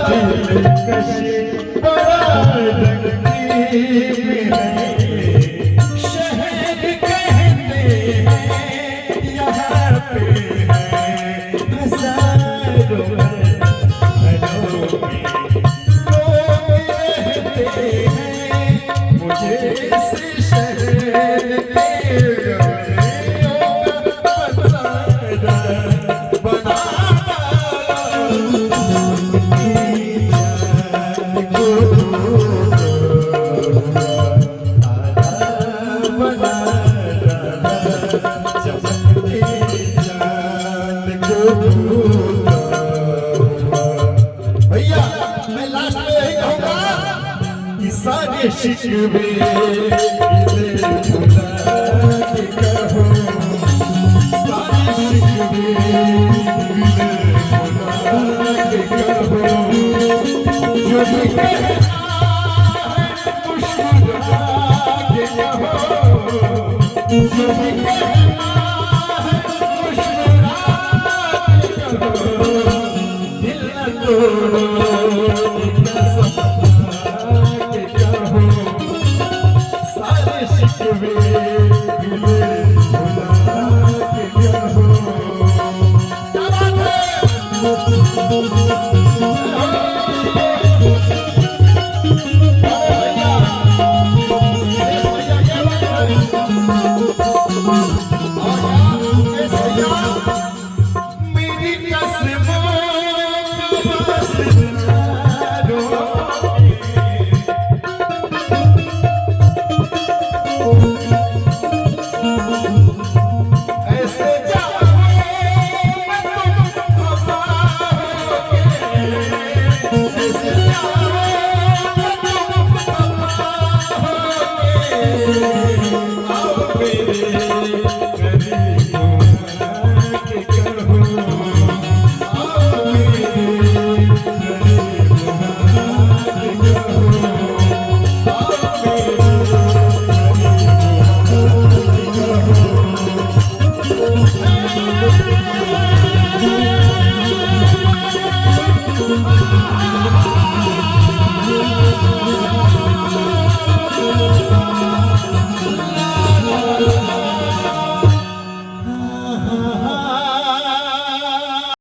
दिलकश बड़ा रंगीन है, शहर कहते हैं यहाँ पे है हजारों घरों में लोग रहते हैं, मुझे इस शहर के गलियों का बसारा बना भैया मैं लास्ट में यही कहूंगा कि सारे शिकवे भुला के कहो, सारे शिकवे भुला के कहो, जो भी कहना है मुस्कुरा के कहो, जो भी कहना है मुस्कुरा के कहो, दिल न तोड़ो के कहो, सारे शिकवे भुला के कहो। क्या ऐसे जाओ मैं तुम खफा होके